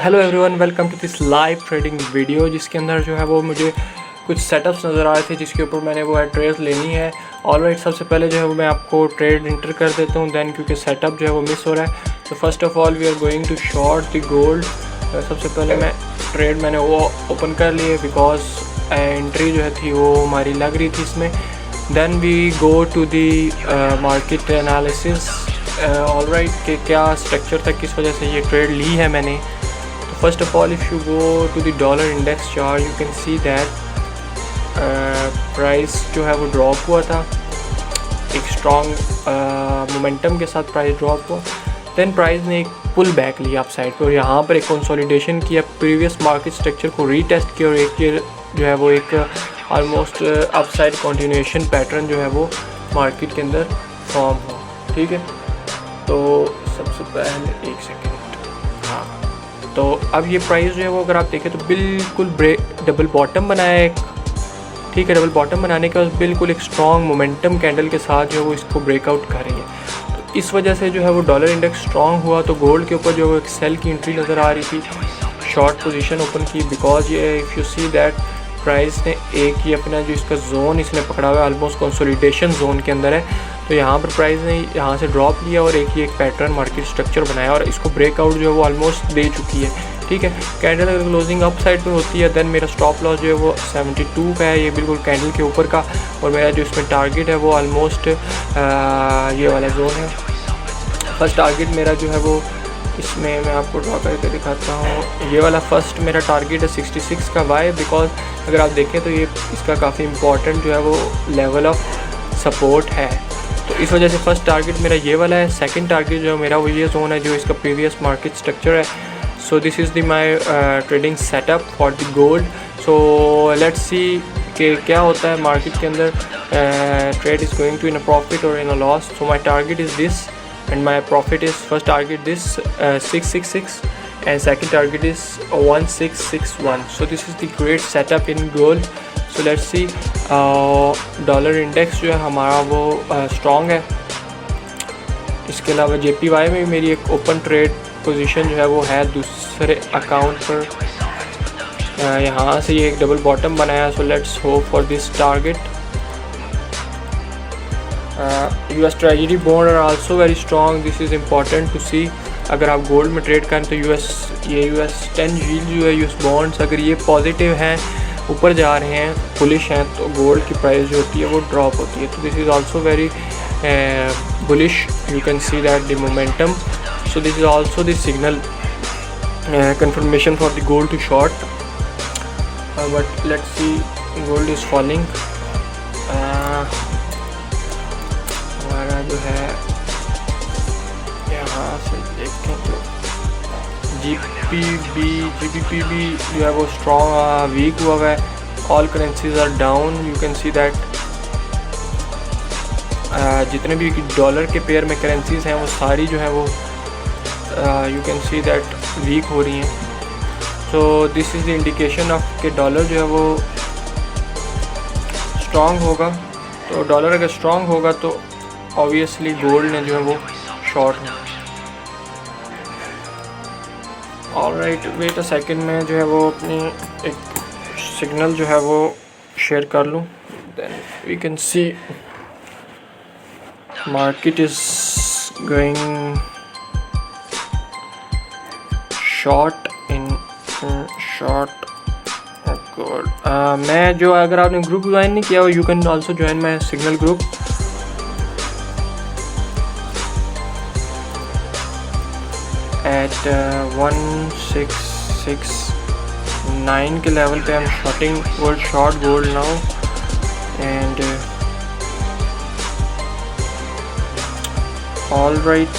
Hello everyone, welcome to this live trading video जिसके अंदर जो है वो मुझे कुछ सेटअप्स नज़र आ रहे थे जिसके ऊपर मैंने वो है ट्रेड लेनी है। ऑलराइट, सबसे पहले जो है वो मैं आपको ट्रेड इंटर कर देता हूँ देन, क्योंकि सेटअप जो है वो मिस हो रहा है। तो first of all we are going to short the gold. सबसे पहले मैंने वो ओपन कर लिए बिकॉज एंट्री जो है थी वो हमारी लग रही थी इसमें। Then we go to the market analysis. Alright, कि क्या स्ट्रक्चर था, किस वजह से ये ट्रेड ली है मैंने। तो first of all if you go to the dollar index chart you can see that price जो है वो ड्रॉप हुआ था, एक स्ट्रॉन्ग मोमेंटम के साथ प्राइस ड्रॉप हुआ। देन प्राइस ने एक पुल बैक लिया अप साइड पर और यहाँ पर एक कंसोलिडेशन किया, प्रीवियस मार्केट स्ट्रक्चर को रीटेस्ट किया और एक ये जो है वो एक ऑलमोस्ट अपसाइड कंटिन्यूएशन पैटर्न जो है वो मार्केट के अंदर फॉर्म हो। ठीक है, तो सबसे पहले एक सेकेंड, हाँ, तो अब ये प्राइस जो है वो अगर आप देखें तो बिल्कुल डबल बॉटम बनाया है एक। ठीक है, डबल बॉटम बनाने के बाद बिल्कुल एक स्ट्रॉन्ग मोमेंटम कैंडल के साथ जो है वो इसको ब्रेकआउट कर रही है। तो इस वजह से जो है वो डॉलर इंडेक्स स्ट्रॉन्ग हुआ। तो गोल्ड के ऊपर जो है एक सेल की एंट्री नज़र आ रही थी, शॉर्ट पोजीशन ओपन की, बिकॉज ये if you see that price ने एक ये अपना जो इसका जोन इसने पकड़ा हुआ है ऑलमोस्ट कंसोलिडेशन जोन के अंदर है। तो यहाँ पर प्राइस ने यहाँ से ड्रॉप लिया और एक पैटर्न मार्केट स्ट्रक्चर बनाया और इसको ब्रेकआउट जो है वो ऑलमोस्ट दे चुकी है। ठीक है, कैंडल अगर क्लोजिंग अप साइड पर होती है देन मेरा स्टॉप लॉस जो है वो 72 का है, ये बिल्कुल कैंडल के ऊपर का। और मेरा जो इसमें टारगेट है वो ऑलमोस्ट ये वाला जोन है। फर्स्ट टारगेट मेरा जो है वो इसमें मैं आपको ड्रॉ करके दिखाता हूँ। ये वाला फर्स्ट मेरा टारगेट है 66 का। वाई? बिकॉज अगर आप देखें तो ये इसका काफ़ी इंपॉर्टेंट जो है वो लेवल ऑफ सपोर्ट है। तो इस वजह से फर्स्ट टारगेट मेरा ये वाला है। सेकंड टारगेट जो मेरा वो ये जोन है जो इसका प्रीवियस मार्केट स्ट्रक्चर है। So this is the my trading setup for the gold. So let's see कि क्या होता है मार्केट के अंदर। Trade is going to in a profit or in a loss. So my target is this and my profit is first target this 666 and second target is 1661. So this is the great setup in gold. So let's see, dollar index जो है हमारा वो strong है। इसके अलावा JPY में भी मेरी एक ओपन ट्रेड पोजीशन जो है वो है दूसरे अकाउंट पर। यहाँ से ये एक डबल बॉटम बनाया। So let's hope for this target. US treasury bond are also very strong, this is important to see. अगर आप गोल्ड में ट्रेड करें तो US 10 यील्ड जो है US बॉन्ड्स अगर ये पॉजिटिव हैं, ऊपर जा रहे हैं, बुलिश हैं, तो गोल्ड की प्राइस जो होती है वो ड्रॉप होती है। तो this is also very bullish, you can see that the momentum. So this is also the signal confirmation for the gold to short, but let's see, gold is falling। हमारा जो है यहाँ से देखें तो GBP भी जो है वो स्ट्रॉन्ग वीक हुआ है। All currencies are down, you can see that. जितने भी डॉलर के पेयर में करेंसीज हैं वो सारी जो है वो you can see that weak हो रही हैं। So this is the indication of कि डॉलर जो है वो स्ट्रॉन्ग होगा। तो डॉलर अगर स्ट्रॉन्ग होगा तो ऑब्वियसली गोल्ड ने जो है वो शॉर्ट है। ऑलराइट, वेट अ सेकंड में जो है वो अपनी एक सिग्नल जो है वो शेयर कर लूँ, then we can see market is going short in short gold. मैं जो, अगर आपने ग्रुप ज्वाइन नहीं किया हो you can also join my signal group. At 1669 के लेवल पे I'm shorting gold, short gold now and all right,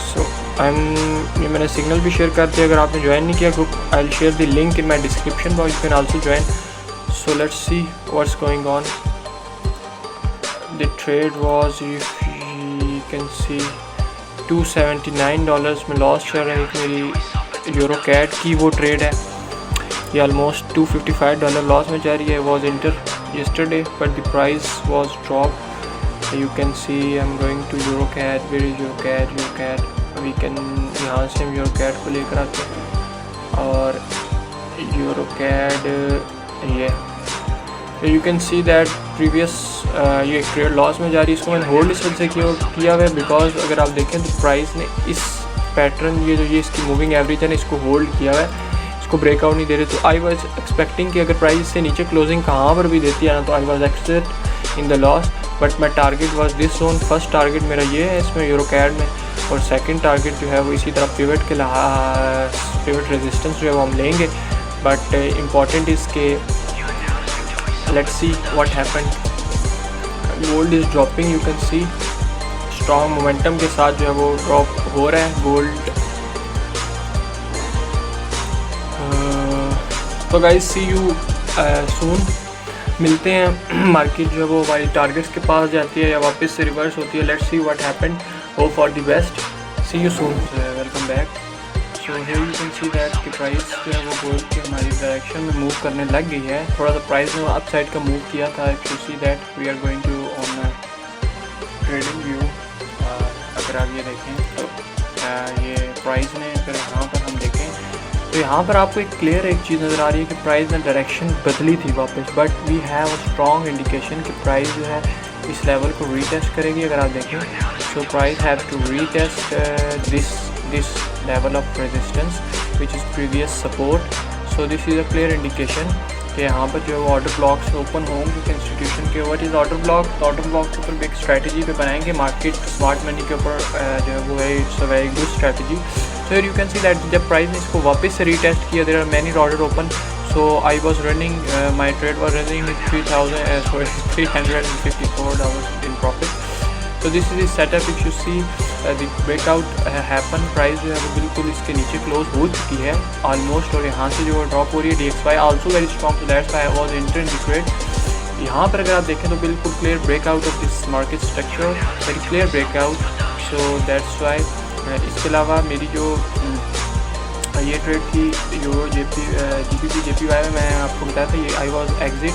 so ये मैंने सिग्नल भी शेयर कर दिया। अगर आपने ज्वाइन नहीं किया group, I'll share the link in my description box, you can also join. So let's see what's going on. The trade was, if you can see, $279 में लॉस चल रहा है। मेरी यूरो कैट की वो ट्रेड है, ये ऑलमोस्ट $255 लॉस में जा रही है। Was inter yesterday but the price was dropped। you can see I'm going to EuroCAD। where is EuroCAD? we can यहाँ से हम EuroCAD को लेकर आते हैं यूरोकैड ये you can see that previous ये ट्रेड लॉस में जा रही है। इसको मैंने होल्ड इस वजह से किया हुआ है बिकॉज अगर आप देखें तो प्राइस ने इस पैटर्न ये जो ये इसकी मूविंग एवरेज है ना इसको होल्ड किया हुआ है, इसको ब्रेकआउट नहीं दे रहे। तो आई वाज एक्सपेक्टिंग कि अगर प्राइस से नीचे क्लोजिंग कहाँ पर भी देती है ना तो I was accept in the loss, but my target was this zone. First target मेरा ये है इसमें यूरोकैड में, और सेकंड टारगेट जो है वो इसी तरह पिवट के पिवट रेजिस्टेंस जो है वो हम लेंगे। बट इम्पॉर्टेंट इज़ के let's see what happened. Gold is dropping, you can C strong momentum के साथ जो है वो ड्रॉप हो रहा है गोल्ड। तो गाइस सी यू सून, मिलते हैं। मार्केट जो है वो हमारी टारगेट्स के पास जाती है या वापस से रिवर्स होती है। Let's see what happened, hope for the best, see you soon, welcome back. So here you can see that कि प्राइस जो है वो गोल्ड की हमारी डायरेक्शन में मूव करने लग गई है। थोड़ा सा प्राइस ने अप साइड का मूव किया था। If you see that we are going to on trading view, अगर आप ये देखें तो ये प्राइस ने अगर यहाँ पर हम देखें तो यहाँ पर आपको एक क्लियर एक चीज़ नज़र आ रही है कि प्राइस ने डायरेक्शन बदली थी वापस, but we have a strong indication कि प्राइस जो है इस लेवल को रीटेस्ट करेगी। अगर आप देखें so price have to retest this level of resistance which is previous support. So this is a clear indication कि यहाँ पर जो है वो ऑर्डर ब्लॉक्स ओपन होंगे इंस्टीट्यूशन के। What is order block? तो ऑर्डर ब्लॉक के ऊपर भी एक स्ट्रैटेजी पे बनाएंगे मार्केट स्मार्ट मनी के ऊपर जो है वो है, it's a very good strategy. So you can see that जब प्राइस ने इसको वापस से रीटेस्ट किया, there are many order open. So I was running my trade was running $354 in profit. तो this is setup. If you see the breakout happen, price जो है वो बिल्कुल इसके नीचे क्लोज हो चुकी है ऑलमोस्ट, और यहाँ से जो ड्रॉप हो रही है DXY also very strong, so that's why I was enter in the trade. यहाँ पर अगर आप देखें तो बिल्कुल clear breakout of this market structure, very clear breakout. So that's why इसके अलावा मेरी जो ये ट्रेड थी यूरो GBP JPY में, मैं आपको बताया था ये आई वाज एग्जिट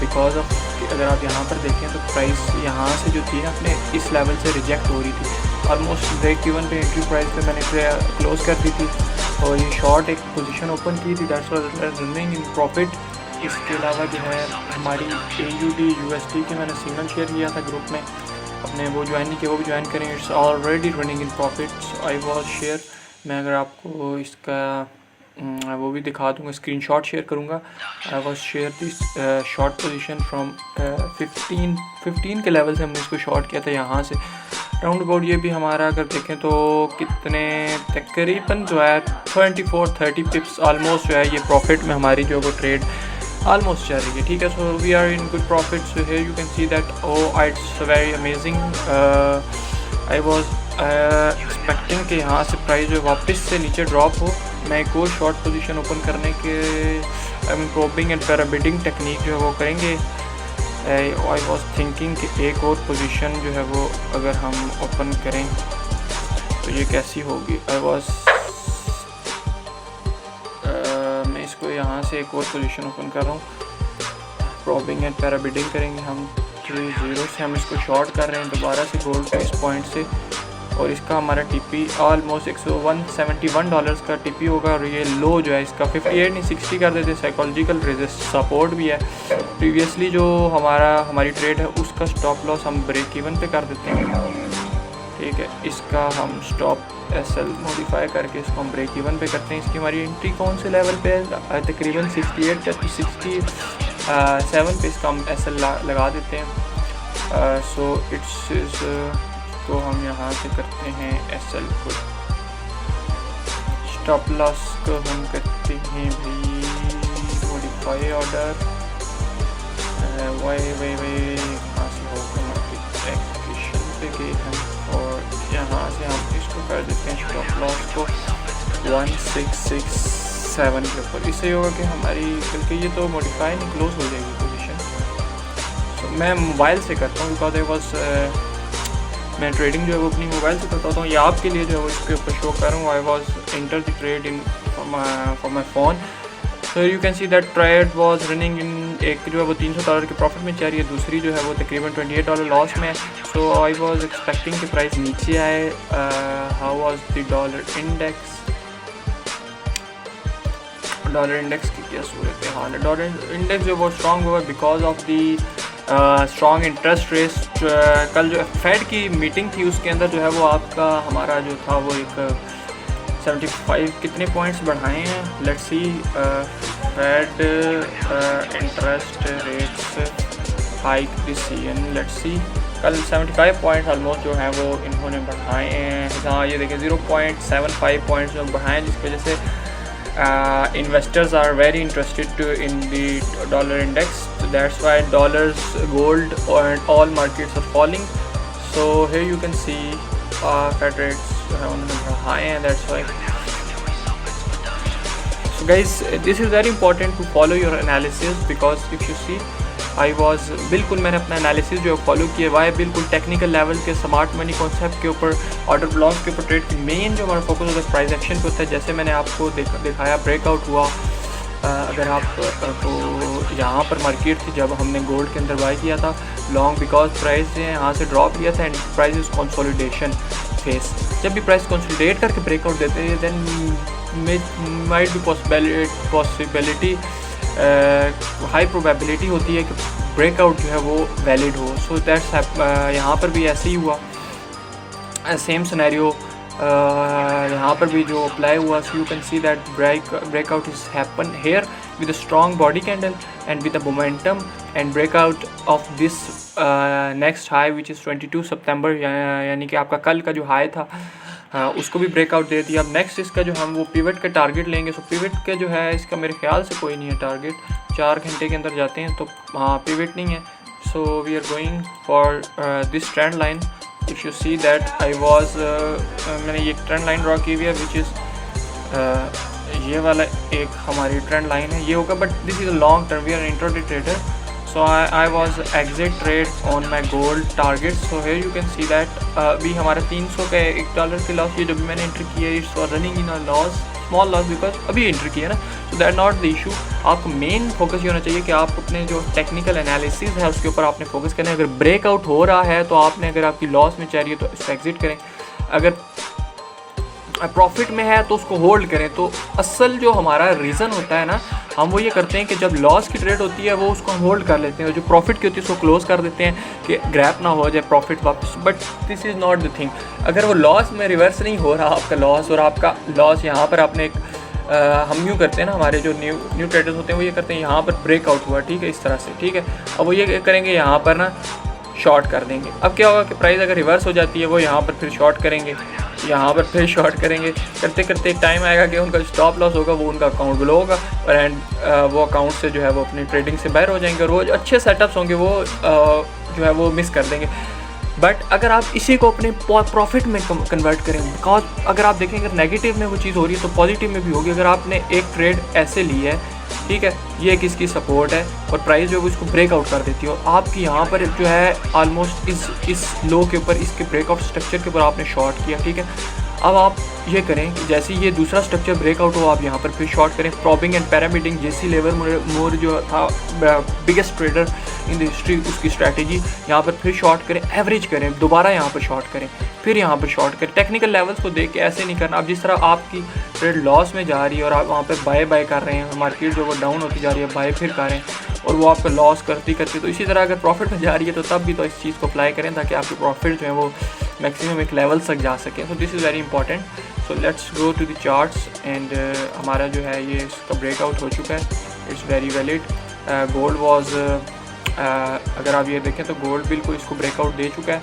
बिकॉज ऑफ, अगर आप यहाँ पर देखें तो प्राइस यहाँ से जो थी ना अपने इस लेवल से रिजेक्ट हो रही थी ऑलमोस्ट ब्रेक इवन पे एंट्री प्राइस पे मैंने क्लोज कर दी थी, और ये शॉर्ट एक पोजीशन ओपन की थी, that's was running in profit. इसके अलावा जो है हमारी AUD USD के मैंने सिग्नल शेयर किया था ग्रुप में अपने, वो ज्वाइन नहीं किया वो भी ज्वाइन करें, it's already running in profit. I was share, मैं अगर आपको इसका वो भी दिखा दूंगा, स्क्रीनशॉट शेयर करूंगा। I was share this short position from 15 के लेवल से हमने इसको शॉर्ट किया था यहाँ से राउंड अबाउट। ये भी हमारा अगर देखें तो कितने तकरीबन जो है 24-30 पिप्स ऑलमोस्ट जो है ये प्रॉफिट में हमारी जो वो ट्रेड ऑलमोस्ट चल रही है, ठीक है। So we are in good profit. So here you can see that it's very amazing. I was expecting कि यहाँ से प्राइस जो वापस से नीचे ड्रॉप हो, मैं एक और शॉर्ट पोजीशन ओपन करने के प्रोबिंग एंड पैराबिडिंग टेक्निक जो है वो करेंगे। आई वाज थिंकिंग कि एक और पोजीशन जो है वो अगर हम ओपन करें तो ये कैसी होगी। आई वाज मैं इसको यहाँ से एक और पोजीशन ओपन कर रहा हूँ, प्रोबिंग एंड पैराबिडिंग करेंगे हम 3-0 से, हम इसको शॉर्ट कर रहे हैं दोबारा से गोल्ड के इस पॉइंट से, और इसका हमारा TP ऑलमोस्ट $171 का TP होगा, और ये लो जो है इसका 58 नहीं 60 कर देते। साइकोलॉजिकल रेजिस्ट सपोर्ट भी है। प्रीवियसली जो हमारी ट्रेड है उसका स्टॉप लॉस हम ब्रेक इवन पे कर देते हैं, ठीक है। इसका हम स्टॉप SL मॉडिफाई करके इसको हम ब्रेक इवन पे करते हैं। इसकी हमारी एंट्री कौन से लेवल पे है, तकरीबन 68 या 67 पे इसका हम SL लगा देते हैं। सो इट्स तो हम यहाँ से करते हैं SL को, स्टॉप लॉस को हम करते हैं भाई मॉडिफाई ऑर्डर, वाई कहाँ से होगा मार्केट एक्सक्यूशन पे गए हम, और यहाँ से हम इसको कर देते हैं स्टॉप लॉस को 1667 के ऊपर। इससे होगा कि हमारी, बल्कि ये तो मॉडिफाई नहीं क्लोज हो जाएगी पोजीशन। सो मैं मोबाइल से करता हूँ बिकॉज आई वाज मैं ट्रेडिंग जो है वो अपनी मोबाइल से करता हूँ, ये आपके लिए जो है वो इसके ऊपर शो कर रहा हूँ। I was enter the trade in for my phone. So you can see that trade was running in, एक जो है वो $300 के प्रॉफिट में चल रही है, दूसरी जो है वो तकरीबन $28 लॉस में है। सो आई वाज एक्सपेक्टिंग कि प्राइस नीचे आए। How was the dollar index? Dollar index की क्या सूरत हाल है। डॉलर इंडेक्स जो वो स्ट्रॉन्ग हुआ because of the strong interest rates. कल जो फेड की मीटिंग थी उसके अंदर जो है वो आपका हमारा जो था वो एक 75 कितने पॉइंट्स बढ़ाए हैं। Let's see fed interest rates hike decision, let's see कल 75 पॉइंट्स ऑलमोस्ट जो हैं वो इन्होंने बढ़ाए हैं। हाँ ये देखें 0.75 पॉइंट्स जो बढ़ाए हैं, जिसकी वजह से investors are very interested in the dollar index. That's why dollars, gold and all markets are falling. So here you can see fed rates जो है उन्होंने बढ़ाए हैं। That's why so guys this is very important to follow your analysis because if you see I was बिल्कुल मैंने अपना analysis जो है फॉलो किया हुआ है बिल्कुल टेक्निकल लेवल के स्मार्ट मनी कॉन्सेप्ट के ऊपर, ऑर्डर ब्लॉक्स के ऊपर ट्रेड की मेन जो हमारा फोकस होता है प्राइस एक्शन पे होता है। जैसे मैंने आपको दिखाया ब्रेकआउट हुआ, अगर आप तो यहाँ पर मार्केट थी जब हमने गोल्ड के अंदर बाय किया था लॉन्ग, बिकॉज प्राइस ने यहाँ से ड्रॉप लिया था and price is consolidation phase. जब भी प्राइस कंसोलिडेट करके ब्रेकआउट देते हैं then might be possibility high probability होती है कि ब्रेकआउट जो है वो वैलिड हो। सो दैट्स यहाँ पर भी ऐसे ही हुआ, सेम सिनेरियो यहाँ पर भी जो अप्लाई हुआ। सो you can see that breakout is happen here with a strong body candle and with a momentum and breakout of this next high which is 22 सितंबर, यानी कि आपका कल का जो हाई था उसको भी ब्रेकआउट दे दिया। अब नेक्स्ट इसका जो हम वो पिवट का टारगेट लेंगे। सो पिवट का जो है इसका मेरे ख्याल से कोई नहीं है टारगेट, 4 घंटे के अंदर जाते हैं तो हाँ पिवट नहीं है। So we are going for this trend line. If you see that I was मैंने ये ट्रेंड लाइन ड्रॉ की हुई है विच इज़ ये वाला एक हमारी ट्रेंड लाइन है, ये होगा but this is a long term, we are intraday trader. So I was exit trade on my gold target. So here you can see that अभी हमारा 300 का $1 की लॉस, ये जो भी मैंने एंट्री किया है it's running in a loss, small loss because अभी एंट्री किया है ना। So that not the issue. आपको मेन फोकस ये होना चाहिए कि आप अपने जो टेक्निकल एनालिसिस है उसके ऊपर आपने फोकस करना है। अगर ब्रेकआउट हो रहा है तो आपने, अगर आपकी लॉस में चाह रही है तो इसको एग्जिट करें, अगर प्रॉफिट में है तो उसको होल्ड करें। तो असल जो हमारा रीज़न होता है ना, हम वो ये करते हैं कि जब लॉस की ट्रेड होती है वो उसको हम होल्ड कर लेते हैं, और जो प्रॉफिट की होती है उसको क्लोज कर देते हैं कि ग्रैप ना हो जाए प्रॉफिट वापस। But this is not the thing. अगर वो लॉस में रिवर्स नहीं हो रहा आपका लॉस, और आपका लॉस यहाँ पर आपने एक हम यूँ करते हैं ना, हमारे जो न्यू ट्रेडर्स होते हैं वो ये करते हैं यहाँ पर ब्रेकआउट हुआ, ठीक है, इस तरह से, ठीक है। अब वो ये करेंगे यहाँ पर ना शॉर्ट कर देंगे। अब क्या होगा कि प्राइस अगर रिवर्स हो जाती है वो यहाँ पर फिर शॉर्ट करेंगे, यहाँ पर फिर शॉर्ट करेंगे, करते करते एक टाइम आएगा कि उनका स्टॉप लॉस होगा वो उनका अकाउंट ब्लो होगा और एंड वो अकाउंट से जो है वो अपनी ट्रेडिंग से बाहर हो जाएंगे, और वो जो अच्छे सेटअप्स होंगे वो जो है वो मिस कर देंगे। बट अगर आप इसी को अपने प्रॉफिट में कन्वर्ट करें, बिकॉज अगर आप देखें अगर नेगेटिव में वो चीज़ हो रही है तो पॉजिटिव में भी होगी। अगर आपने एक ट्रेड ऐसे ली है, ठीक है, ये एक इसकी सपोर्ट है और प्राइस जो है वो इसको ब्रेकआउट कर देती है, और आपकी यहाँ पर जो है ऑलमोस्ट इस लो के ऊपर, इसके ब्रेकआउट स्ट्रक्चर के ऊपर आपने शॉर्ट किया, ठीक है। अब आप ये करें कि जैसे ये दूसरा स्ट्रक्चर ब्रेकआउट हो आप यहाँ पर फिर शॉर्ट करें। प्रॉबिंग एंड पैरामीडिंग, जेसी लेवर मोर जो था biggest trader in the history, उसकी स्ट्रैटेजी, यहाँ पर फिर शॉर्ट करें, एवरेज करें, दोबारा यहाँ पर शॉर्ट करें, फिर यहाँ पर शॉर्ट करें। टेक्निकल लेवल्स को देख के ऐसे नहीं करना। अब जिस तरह आपकी ट्रेड लॉस में जा रही है और आप वहाँ पर बाय कर रहे हैं, मार्केट जो वो डाउन होती जा रही है, बाय फिर करें और वो आपका लॉस करती तो इसी तरह अगर प्रॉफिट में जा रही है तो तब भी तो इस चीज़ को अप्लाई करें ताकि आपके प्रॉफिट जो है वो मैक्सिमम एक लेवल तक जा सके। So this is very important. So let's go to the charts and हमारा जो है ये इसका ब्रेकआउट हो चुका है, it's very valid. Gold was अगर आप ये देखें तो गोल्ड बिल्कुल इसको ब्रेकआउट दे चुका है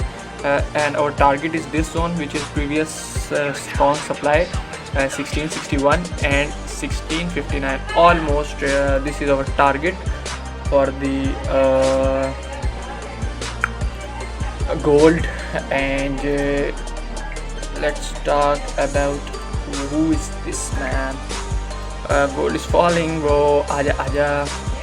and our target is this zone which is previous strong supply 1661 and 1659 almost this is our target for the gold and let's talk about who is this man. Gold is falling bro, आजा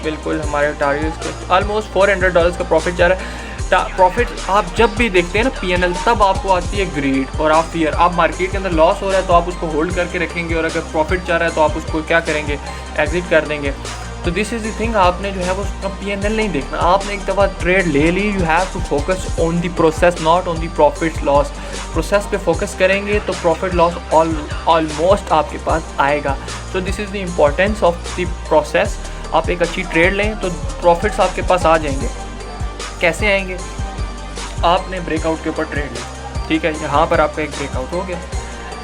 बिल्कुल हमारे target के almost $400 का profit जा रहा है। Profit आप जब भी देखते हैं ना पीएनएल, तब आपको आती है ग्रीड और आप फियर। आप मार्केट के अंदर लॉस हो रहा है तो आप उसको होल्ड करके रखेंगे, और अगर प्रॉफिट जा रहा है तो आप उसको क्या करेंगे, एग्जिट कर देंगे। तो दिस इज़ द थिंग, आपने जो है वो उसका P&L नहीं देखना, आपने एक दफ़ा ट्रेड ले ली, you have to focus on the process, not on the profit loss. Process पे फोकस करेंगे तो प्रॉफिट लॉस ऑलमोस्ट आपके पास आएगा। So this is the importance of the process. आप एक अच्छी ट्रेड लें तो प्रॉफिट्स आपके पास आ जाएंगे। कैसे आएंगे? आपने ब्रेकआउट के ऊपर ट्रेड ली, ठीक है, यहाँ पर आपका एक ब्रेकआउट हो गया,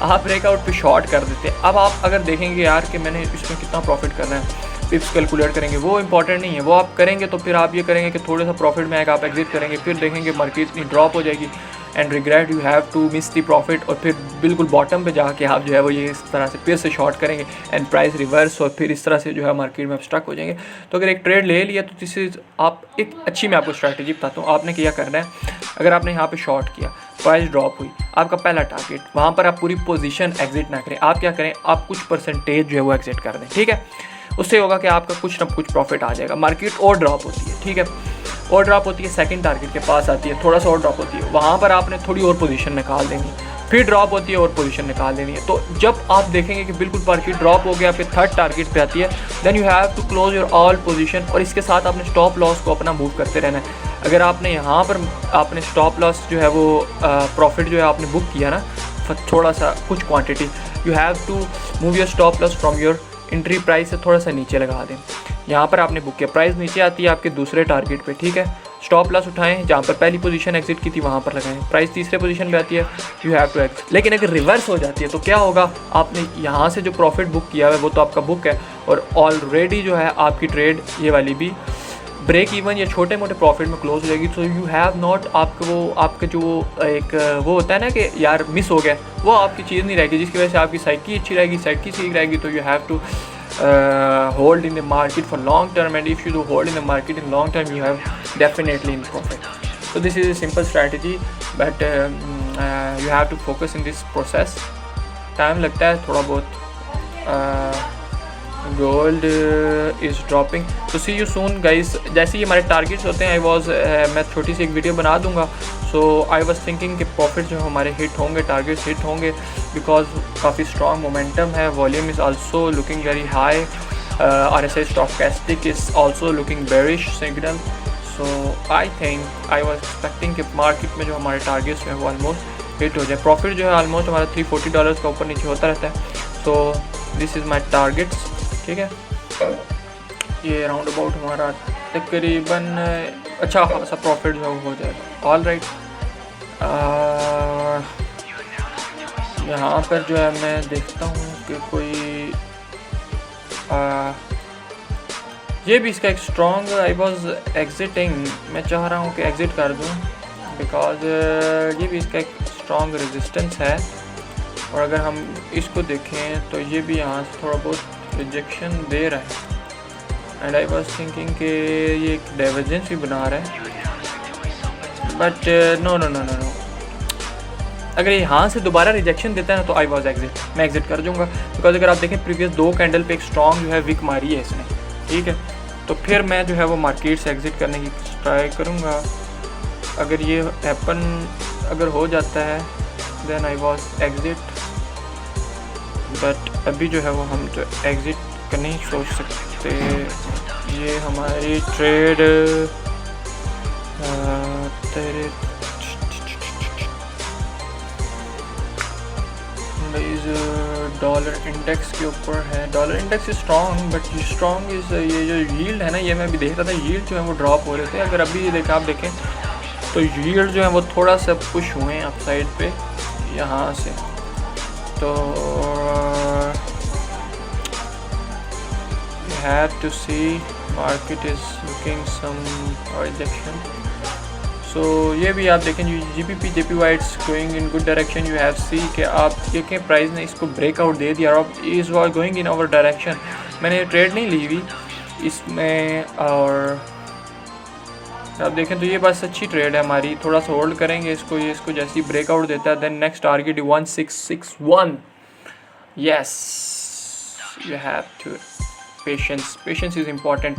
आप ब्रेकआउट पे शॉर्ट कर देते हैं। अब आप अगर देखेंगे यार कि मैंने इसमें कितना प्रॉफिट करना है, पिप्स कैलकुलेट करेंगे, वो इंपॉर्टेंट नहीं है, वो आप करेंगे तो फिर आप ये करेंगे कि थोड़ा सा प्रॉफिट में आएगा, आप एग्जिट करेंगे, फिर देखेंगे मार्केट इतनी ड्रॉप हो जाएगी and regret you have to miss the profit, और फिर बिल्कुल बॉटम पे जाके आप जो है वो ये इस तरह से फिर से शॉर्ट करेंगे एंड प्राइस रिवर्स, और फिर इस तरह से जो है मार्केट में आप स्टक हो जाएंगे। तो अगर एक ट्रेड ले लिया तो दिस इज़ आप एक अच्छी, मैं आपको स्ट्रैटेजी बताता हूँ। आपने क्या करना है, अगर आपने यहाँ पे शॉर्ट किया, प्राइस ड्रॉप हुई, आपका पहला टारगेट, वहाँ पर आप पूरी पोजीशन एग्जिट ना करें, आप क्या करें, आप कुछ परसेंटेज जो है वो एग्जिट कर दें, ठीक है। उससे होगा कि आपका कुछ ना कुछ प्रॉफिट आ जाएगा। मार्केट और ड्रॉप होती है, ठीक है, और ड्रॉप होती है, सेकंड टारगेट के पास आती है, थोड़ा सा और ड्रॉप होती है, वहाँ पर आपने थोड़ी और पोजीशन निकाल देनी है, फिर ड्रॉप होती है और पोजीशन निकाल देनी है। तो जब आप देखेंगे कि बिल्कुल मार्केट ड्रॉप हो गया, फिर थर्ड टारगेट पे आती है, then you have to close your all position, और इसके साथ आपने स्टॉप लॉस को अपना मूव करते रहना है। अगर आपने यहाँ पर आपने स्टॉप लॉस जो है वो प्रॉफिट जो है आपने बुक किया ना, थोड़ा सा कुछ quantity, you have to move your stop loss from your entry price से थोड़ा सा नीचे लगा दें। यहाँ पर आपने बुक किया, प्राइस नीचे आती है आपके दूसरे टारगेट पे, ठीक है, स्टॉप लॉस उठाएं, जहाँ पर पहली पोजीशन एग्जिट की थी वहाँ पर लगाएं, प्राइस तीसरे पोजीशन पे आती है, यू हैव टू एग्जिट। लेकिन अगर रिवर्स हो जाती है तो क्या होगा, आपने यहाँ से जो प्रॉफिट बुक किया है वो तो आपका बुक है, और ऑलरेडी जो है आपकी ट्रेड ये वाली भी ब्रेक इवन या छोटे मोटे प्रॉफिट में क्लोज हो जाएगी। तो यू हैव नॉट, आपको वो आपका जो एक वो होता है ना कि यार मिस हो गया, वो आपकी चीज़ नहीं रहेगी, जिसकी वजह से आपकी साइकी अच्छी रहेगी, साइकी ठीक रहेगी। तो you have to hold in the market for long term, and if you do hold in the market in long term, you have definitely in profit. So this is a simple strategy, but you have to focus in this process. Time लगता है थोड़ा बहुत। Gold is dropping, तो सी you soon guys. जैसे ही हमारे targets होते हैं, मैं छोटी सी एक वीडियो बना दूंगा। सो आई वाज थिंकिंग कि प्रॉफिट जो हमारे हिट होंगे, टारगेट्स हिट होंगे, बिकॉज काफ़ी स्ट्रॉन्ग मोमेंटम है, volume is also looking very high, RSI stochastic is also looking bearish signal. So I think I was expecting कि मार्केट में जो हमारे टारगेट्स हैं वो ऑलमोस्ट हिट हो जाए। प्रॉफिट जो है ऑलमोस्ट हमारा $340 का ऊपर नीचे होता रहता है। So this is my targets, ठीक है। ये राउंड अबाउट हमारा तकरीबन अच्छा खासा प्रॉफिट जो हो जाएगा। ऑल राइट, यहाँ पर जो है मैं देखता हूँ कि कोई ये भी इसका एक स्ट्रॉन्ग, आई वॉज एग्जिटिंग, मैं चाह रहा हूँ कि एग्ज़िट कर दूँ, बिकॉज ये भी इसका एक स्ट्रॉन्ग रेजिस्टेंस है। और अगर हम इसको देखें तो ये भी यहाँ से थोड़ा बहुत रिजेक्शन दे रहा है, एंड आई वाज थिंकिंग कि ये एक डाइवर्जेंस भी बना रहा है, but no no no no no, अगर यहाँ से दोबारा रिजेक्शन देता है ना तो आई वाज एग्जिट, मैं एग्जिट कर दूँगा। बिकॉज अगर आप देखें प्रीवियस 2 कैंडल पे एक स्ट्रॉन्ग जो है विक मारी है इसने, ठीक है, तो फिर मैं जो है वो मार्केट से एग्जिट करने की ट्राई करूँगा। अगर ये हैपन अगर हो जाता है then I was exit, but अभी जो है वो हम तो एग्ज़िट का नहीं सोच सकते। ये हमारी ट्रेड तेरे डॉलर इंडेक्स के ऊपर है। Dollar index is strong, but strong is ये जो यील्ड है ना, ये मैं भी देख रहा था, यील्ड जो है वो ड्रॉप हो रहे थे। अगर अभी आप देखें तो यील्ड जो है वो थोड़ा सा पुश हुए हैं अपसाइड पे यहाँ से, तो you have to see market is looking some rejection. So ये भी आप देखें GBP JPY it's going in good direction. You have see कि आप देखें प्राइस ने इसको ब्रेकआउट दे दिया और is going in our direction. मैंने ट्रेड नहीं ली हुई इसमें, और आप देखें तो ये बस अच्छी ट्रेड है हमारी, थोड़ा सा होल्ड करेंगे इसको। ये इसको जैसे ही ब्रेकआउट देता है then next target 1661। Yes, you have to patience is important.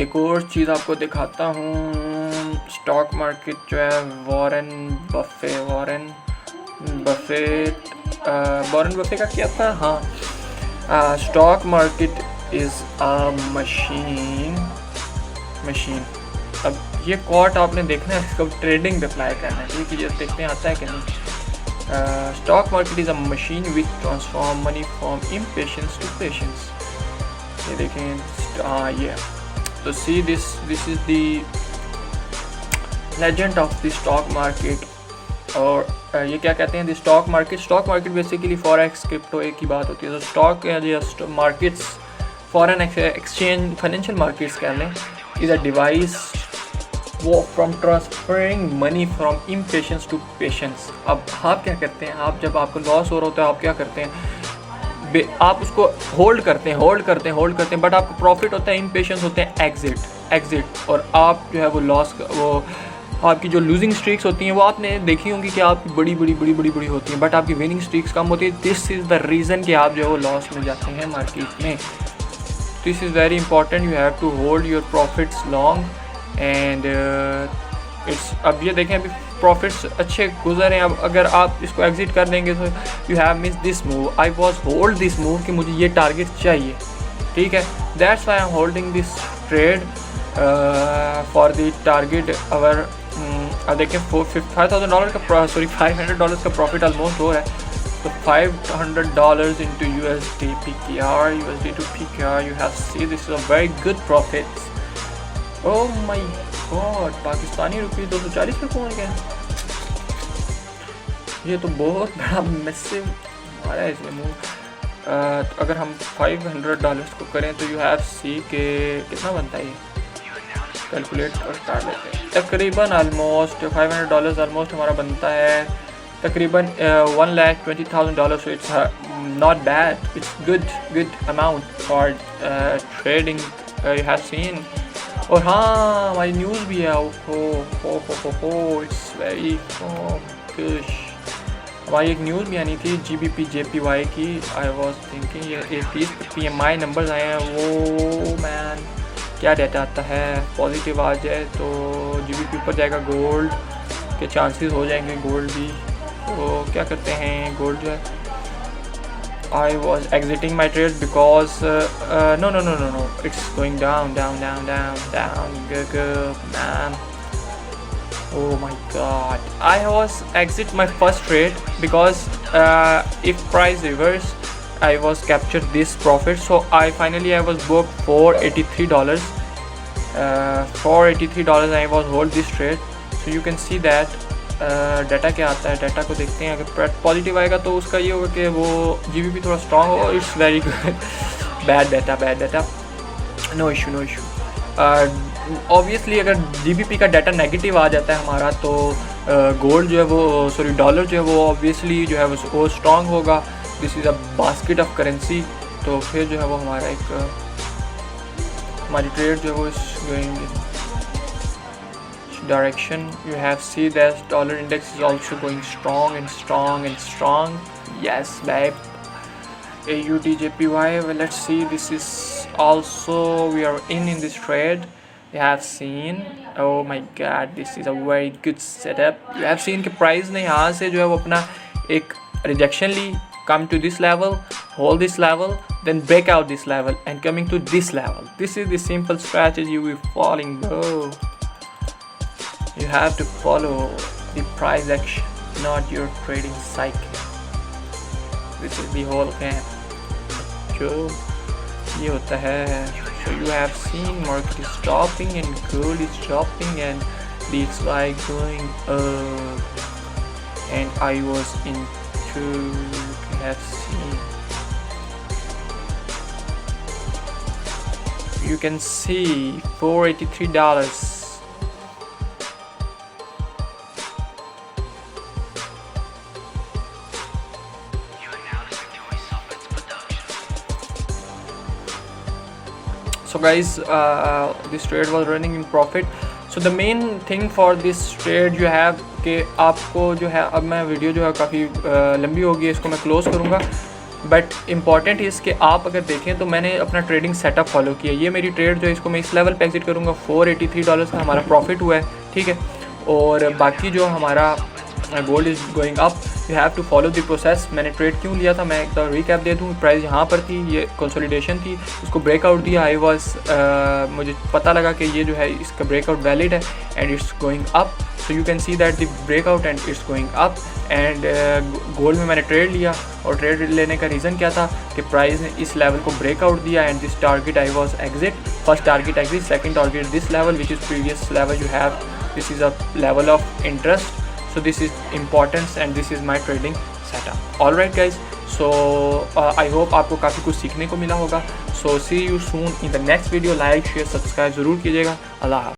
एक और चीज़ आपको दिखाता हूँ, स्टॉक मार्केट जो है वॉरेन बफेट का क्या था, हाँ, stock market is a machine. अब ये कोट आपने देखना है, इसको ट्रेडिंग पे अप्लाई करना है, ठीक है। ये देखते हैं आता है कि नहीं। Stock market is a machine which transform money from impatience to patience. ये देखें, हाँ ये तो see this is the legend of the stock market. और ये क्या कहते हैं, the stock market basically forex crypto एक ही बात होती है। तो stock markets, foreign exchange, financial markets कह लें, इज़ अ डिवाइस वो from transferring money from impatience to patience. अब आप क्या करते हैं, आप जब आपको लॉस हो रहा होता है आप क्या करते हैं, आप उसको होल्ड करते हैं, बट आपको प्रॉफिट होता है, इम्पेशेंस होते हैं एग्जिट। और आप जो है वो आपकी जो लूजिंग स्ट्रीक्स होती हैं वो आपने देखी होंगी कि आपकी बड़ी होती हैं, बट आपकी विनिंग स्ट्रीक्स कम होती है। दिस इज़ द रीज़न कि आप जो है वो लॉस में जाते हैं मार्केट में। This is very important, you have to hold your profits long and it's. अब ये देखें, अभी प्रॉफिट्स अच्छे गुजर हैं। अब अगर आप इसको एग्जिट कर देंगे तो you have miss this move. I was hold this move कि मुझे ये टारगेट चाहिए, ठीक है। That's why I am holding this trade for the target hour. अब देखें $5,000 का $500 का प्रॉफिट ऑलमोस्ट हो रहा है। तो $500 into USD PKR, USD to PKR, you have seen this is a very good profit. Oh my God, Pakistani रुपये 240 पे पहुँच गए। ये तो बहुत बड़ा मैसिव हमारा है इसमें मूव। अगर हम $500 को करें तो यू हैव सी के कितना बनता है, ये कैलकुलेट कर लेते हैं। तकरीबन ऑलमोस्ट $500 ऑलमोस्ट हमारा बनता है तकरीबन $1,20,000। So it's not bad, it's good amount for trading, you have seen. और हाँ, हमारी न्यूज़ भी है, हो इट्स वेरी गुड। हमारी एक न्यूज़ भी आनी थी GBP JPY की। आई वॉज थिंकिंग ये 30 PMI नंबर्स आए हैं, वो मैन क्या डाटा आता है, पॉजिटिव आ जाए तो GBP ऊपर जाएगा, गोल्ड के चांसेस हो जाएंगे, गोल्ड भी। तो क्या करते हैं, गोल्ड जो है, I was exiting my trade because no, it's going down, go man. Oh my God, I was exit my first trade because if price reverse I was captured this profit. So I was booked $483. $483 I was hold this trade. So you can see that data क्या आता है, data को देखते हैं। अगर positive आएगा तो उसका ये होगा कि वो GBP थोड़ा स्ट्रॉन्ग हो। It's very good. Bad data, no issue. Obviously अगर GBP का डाटा नेगेटिव आ जाता है हमारा तो गोल्ड जो है वो डॉलर जो है वो ऑब्वियसली जो है वो स्ट्रॉन्ग होगा। This is a basket of currency. तो फिर जो है वो हमारा हमारी ट्रेड जो है वो इस going direction. You have see that dollar index is also going strong. Yes, babe. AUD JPY. Well, let's see. This is also we are in this trade. You have seen. Oh my God, this is a very good setup. You have seen कि price ने यहाँ से जो है वो अपना एक rejection Lee, come to this level, hold this level, then break out this level and coming to this level. This is the simple strategy we following, bro. You have to follow the price action, not your trading cycle. This is the whole game. जो ये होता है. So you have seen market is dropping and gold is dropping and it's like going up. And I was into, you have seen. You can see $483. So guys, this trade was running in profit. So the main thing for this trade you have कि आपको जो है, अब मैं video जो है काफ़ी लंबी होगी, इसको मैं क्लोज़ करूँगा। बट इम्पॉर्टेंट इज़ कि आप अगर देखें तो मैंने अपना ट्रेडिंग सेटअप फॉलो किया। ये मेरी ट्रेड जो है इसको मैं इस लेवल पे एग्जिट करूँगा। $483 का हमारा प्रॉफिट हुआ है, ठीक है। और बाकी जो हमारा gold is going up, you have to follow the process. मैंने ट्रेड क्यों लिया था, मैं एक बार रिकैप दे दूँ। प्राइस यहाँ पर थी, ये कंसोलिडेशन थी, उसको ब्रेकआउट दिया। आई वाज मुझे पता लगा कि ये जो है इसका ब्रेकआउट वैलिड है and it's going up. So you can see that the breakout and it's going up. And gold में मैंने ट्रेड लिया, और ट्रेड लेने का रीज़न क्या था कि प्राइस ने इस लेवल को ब्रेकआउट दिया and this target I was exit. First target exit, second target this level which is previous level you have, this is a level of interest. So this is importance and this is my trading setup. All right guys, so I hope आपको काफ़ी कुछ सीखने को मिला होगा। So see you soon in the next video. Like, share, subscribe ज़रूर कीजिएगा। अल्लाह हाफ़िज़।